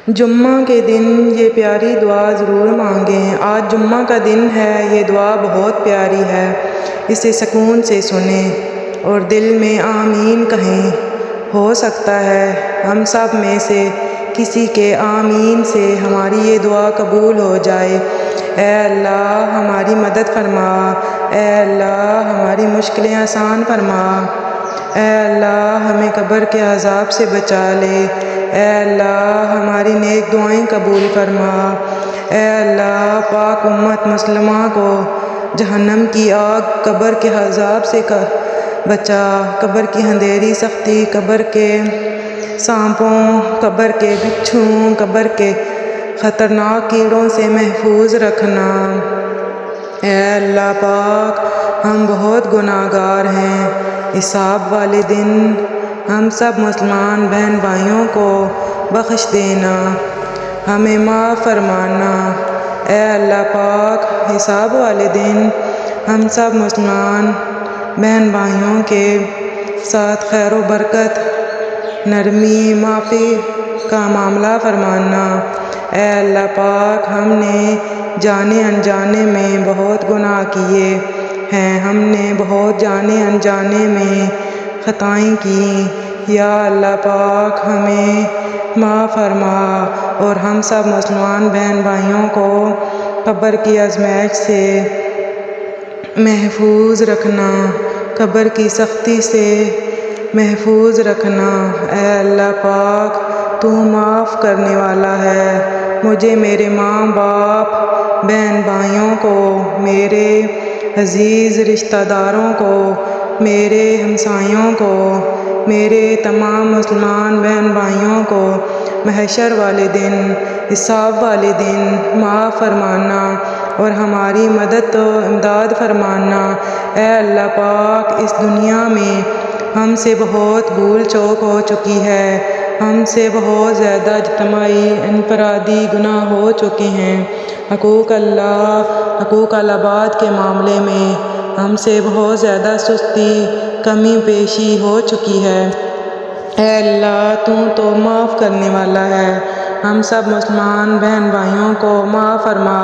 جمعہ کے دن یہ پیاری دعا ضرور مانگیں۔ آج جمعہ کا دن ہے، یہ دعا بہت پیاری ہے، اسے سکون سے سنیں اور دل میں آمین کہیں۔ ہو سکتا ہے ہم سب میں سے کسی کے آمین سے ہماری یہ دعا قبول ہو جائے۔ اے اللہ ہماری مدد فرما، اے اللہ ہماری مشکلیں آسان فرما، اے اللہ ہمیں قبر کے عذاب سے بچا لے، اے اللہ ہماری نیک دعائیں قبول فرما، اے اللہ پاک امت مسلمہ کو جہنم کی آگ، قبر کے عذاب سے بچا، قبر کی اندھیری سختی، قبر کے سانپوں، قبر کے بچھوں، قبر کے خطرناک کیڑوں سے محفوظ رکھنا۔ اے اللہ پاک ہم بہت گناہ گار ہیں، حساب والے دن ہم سب مسلمان بہن بھائیوں کو بخش دینا، ہمیں معاف فرمانا۔ اے اللہ پاک حساب والے دن ہم سب مسلمان بہن بھائیوں کے ساتھ خیر و برکت، نرمی، معافی کا معاملہ فرمانا۔ اے اللہ پاک ہم نے جانے انجانے میں بہت گناہ کیے ہیں، ہم نے بہت جانے انجانے میں خطائیں کی، یا اللہ پاک ہمیں معاف فرما اور ہم سب مسلمان بہن بھائیوں کو قبر کی آزمائش سے محفوظ رکھنا، قبر کی سختی سے محفوظ رکھنا۔ اے اللہ پاک تو معاف کرنے والا ہے، مجھے، میرے ماں باپ، بہن بھائیوں کو، میرے عزیز رشتہ داروں کو، میرے ہمسایوں کو، میرے تمام مسلمان بہن بھائیوں کو محشر والے دن، حساب والے دن معاف فرمانا اور ہماری مدد و امداد فرمانا۔ اے اللہ پاک اس دنیا میں ہم سے بہت بھول چوک ہو چکی ہے، ہم سے بہت زیادہ اجتماعی انفرادی گناہ ہو چکے ہیں، حقوق اللہ، حقوق العباد کے معاملے میں ہم سے بہت زیادہ سستی، کمی بیشی ہو چکی ہے۔ اے اللہ تو معاف کرنے والا ہے، ہم سب مسلمان بہن بھائیوں کو معاف فرما۔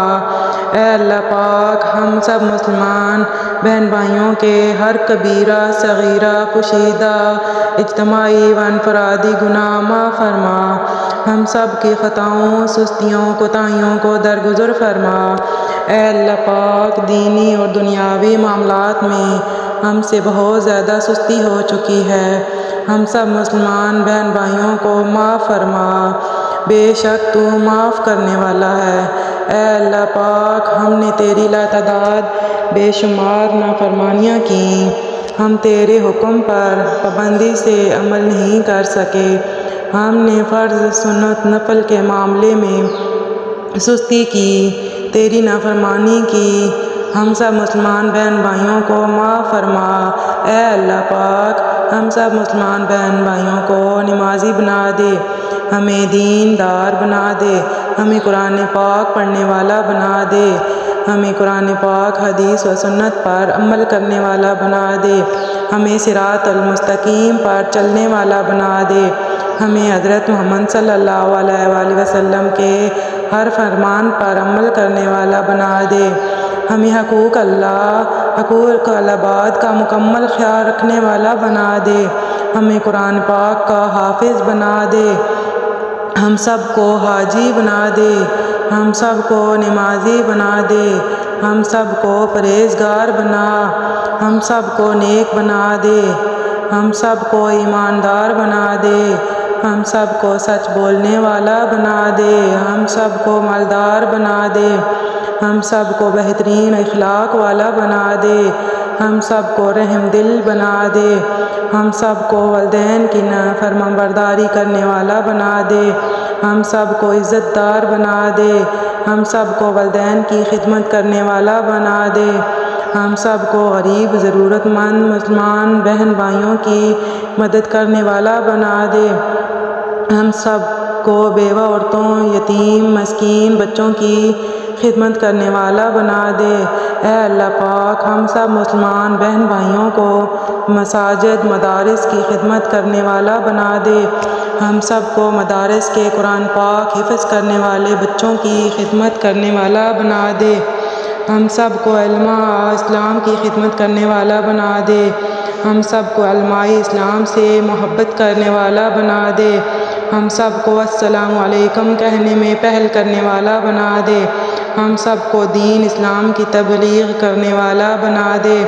اے اللہ پاک ہم سب مسلمان بہن بھائیوں کے ہر کبیرہ، صغیرہ، پوشیدہ، اجتماعی و انفرادی گناہ معاف فرما، ہم سب کی خطاؤں، سستیوں، کوتاہیوں کو درگزر فرما۔ اے اللہ پاک دینی اور دنیاوی معاملات میں ہم سے بہت زیادہ سستی ہو چکی ہے، ہم سب مسلمان بہن بھائیوں کو معاف فرما، بے شک تو معاف کرنے والا ہے۔ اے اللہ پاک ہم نے تیری لاتعداد بے شمار نافرمانیاں کیں، ہم تیرے حکم پر پابندی سے عمل نہیں کر سکے، ہم نے فرض، سنت، نفل کے معاملے میں سستی کی، تیری نافرمانی کی، ہم سب مسلمان بہن بھائیوں کو معاف فرما۔ اے اللہ پاک ہم سب مسلمان بہن بھائیوں کو نمازی بنا دے، ہمیں دین دار بنا دے، ہمیں قرآن پاک پڑھنے والا بنا دے، ہمیں قرآن پاک، حدیث و سنت پر عمل کرنے والا بنا دے، ہمیں صراط المستقیم پر چلنے والا بنا دے، ہمیں حضرت محمد صلی اللہ علیہ وآلہ وسلم کے ہر فرمان پر عمل کرنے والا بنا دے، ہمیں حقوق اللہ، حقوق العباد کا مکمل خیال رکھنے والا بنا دے، ہمیں قرآن پاک کا حافظ بنا دے، ہم سب کو حاجی بنا دے، ہم سب کو نمازی بنا دے، ہم سب کو پرہیزگار بنا، ہم سب کو نیک بنا دے، ہم سب کو ایماندار بنا دے، ہم سب کو سچ بولنے والا بنا دے، ہم سب کو مالدار بنا دے، ہم سب کو بہترین اخلاق والا بنا دے، ہم سب کو رحم دل بنا دے، ہم سب کو والدین کی فرمانبرداری کرنے والا بنا دے، ہم سب کو عزت دار بنا دے، ہم سب کو والدین کی خدمت کرنے والا بنا دے، ہم سب کو غریب ضرورت مند مسلمان بہن بھائیوں کی مدد کرنے والا بنا دے، ہم سب کو بیوہ عورتوں، یتیم، مسکین بچوں کی خدمت کرنے والا بنا دے۔ اے اللہ پاک ہم سب مسلمان بہن بھائیوں کو مساجد مدارس کی خدمت کرنے والا بنا دے۔ ہم سب کو مدارس کے قرآن پاک حفظ کرنے والے بچوں کی خدمت کرنے والا بنا دے۔ ہم سب کو علماء اسلام کی خدمت کرنے والا بنا دے۔ ہم سب کو علماء اسلام سے محبت کرنے والا بنا دے۔ ہم سب کو السلام علیکم کہنے میں پہل کرنے والا بنا دے۔ ہم سب کو دین اسلام کی تبلیغ کرنے والا بنا دے۔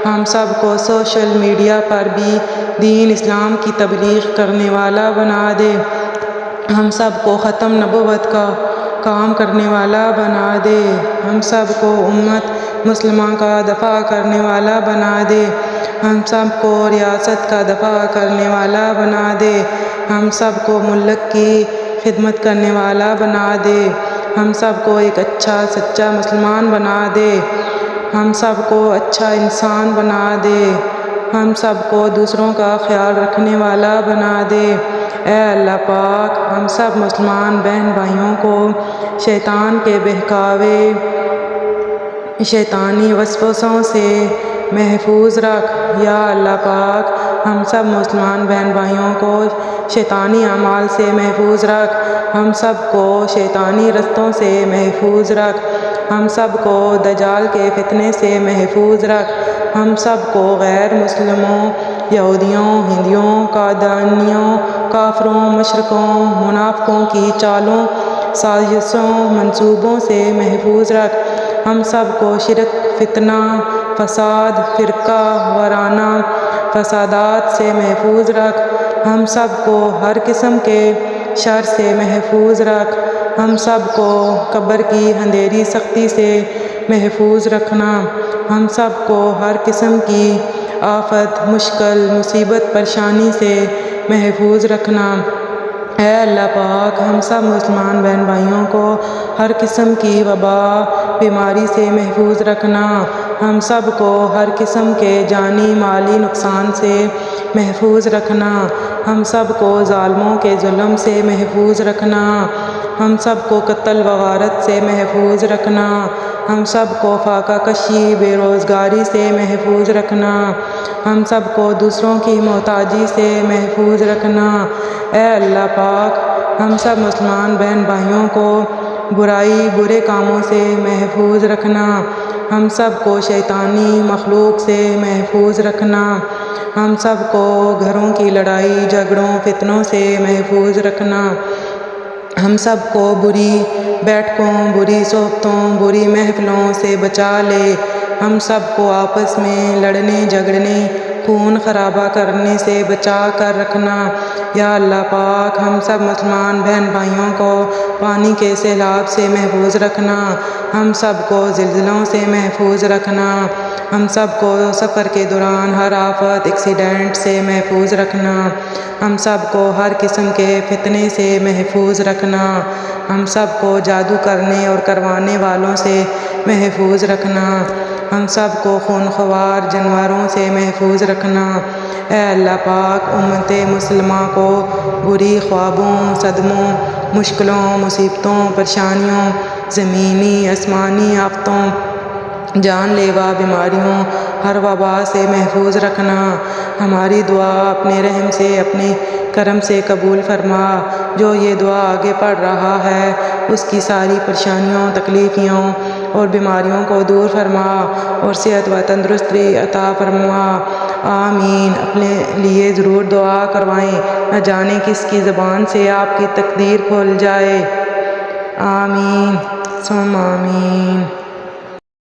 ہم سب کو سوشل میڈیا پر بھی دین اسلام کی تبلیغ کرنے والا بنا دے۔ ہم سب کو ختم نبوت کا کام کرنے والا بنا دے۔ ہم سب کو امت مسلمہ کا دفاع کرنے والا بنا دے۔ ہم سب کو ریاست کا دفاع کرنے والا بنا دے۔ ہم سب کو ملک کی خدمت کرنے والا بنا دے۔ ہم سب کو ایک اچھا سچا مسلمان بنا دے۔ ہم سب کو اچھا انسان بنا دے۔ ہم سب کو دوسروں کا خیال رکھنے والا بنا دے۔ اے اللہ پاک ہم سب مسلمان بہن بھائیوں کو شیطان کے بہکاوے شیطانی وسوسوں سے محفوظ رکھ۔ یا اللہ پاک ہم سب مسلمان بہن بھائیوں کو شیطانی اعمال سے محفوظ رکھ۔ ہم سب کو شیطانی رستوں سے محفوظ رکھ۔ ہم سب کو دجال کے فتنے سے محفوظ رکھ۔ ہم سب کو غیر مسلموں، یہودیوں، ہندوؤں، قادیانیوں، کافروں، مشرکوں، منافقوں کی چالوں، سازشوں، منصوبوں سے محفوظ رکھ۔ ہم سب کو شرک، فتنہ، فساد، فرقہ وارانہ فسادات سے محفوظ رکھ۔ ہم سب کو ہر قسم کے شر سے محفوظ رکھ۔ ہم سب کو قبر کی اندھیری سختی سے محفوظ رکھنا۔ ہم سب کو ہر قسم کی آفت، مشکل، مصیبت، پریشانی سے محفوظ رکھنا۔ اے اللہ پاک ہم سب مسلمان بہن بھائیوں کو ہر قسم کی وبا، بیماری سے محفوظ رکھنا۔ ہم سب کو ہر قسم کے جانی مالی نقصان سے محفوظ رکھنا۔ ہم سب کو ظالموں کے ظلم سے محفوظ رکھنا۔ ہم سب کو قتل و غارت سے محفوظ رکھنا۔ ہم سب کو فاقہ کشی، بے روزگاری سے محفوظ رکھنا۔ ہم سب کو دوسروں کی محتاجی سے محفوظ رکھنا۔ اے اللہ پاک ہم سب مسلمان بہن بھائیوں کو برائی، برے کاموں سے محفوظ رکھنا۔ ہم سب کو شیطانی مخلوق سے محفوظ رکھنا۔ ہم سب کو گھروں کی لڑائی جھگڑوں فتنوں سے محفوظ رکھنا۔ ہم سب کو بری بیٹھکوں، بری صحبتوں، بری محفلوں سے بچا لے۔ ہم سب کو آپس میں لڑنے جھگڑنے، خون خرابہ کرنے سے بچا کر رکھنا۔ یا اللہ پاک ہم سب مسلمان بہن بھائیوں کو پانی کے سیلاب سے محفوظ رکھنا۔ ہم سب کو زلزلوں سے محفوظ رکھنا۔ ہم سب کو سفر کے دوران ہر آفت، ایکسیڈنٹ سے محفوظ رکھنا۔ ہم سب کو ہر قسم کے فتنے سے محفوظ رکھنا۔ ہم سب کو جادو کرنے اور کروانے والوں سے محفوظ رکھنا۔ ہم سب کو خونخوار جانوروں سے محفوظ رکھنا۔ اے اللہ پاک امت مسلمہ کو بری خوابوں، صدموں، مشکلوں، مصیبتوں، پریشانیوں، زمینی آسمانی آفتوں، جان لیوا بیماریوں، ہر وبا سے محفوظ رکھنا۔ ہماری دعا اپنے رحم سے، اپنے کرم سے قبول فرما۔ جو یہ دعا آگے پڑھ رہا ہے اس کی ساری پریشانیوں، تکلیفوں اور بیماریوں کو دور فرما اور صحت و تندرستی عطا فرما۔ آمین۔ اپنے لیے ضرور دعا کروائیں، نہ جانے کس کی زبان سے آپ کی تقدیر کھل جائے۔ آمین ثم آمین۔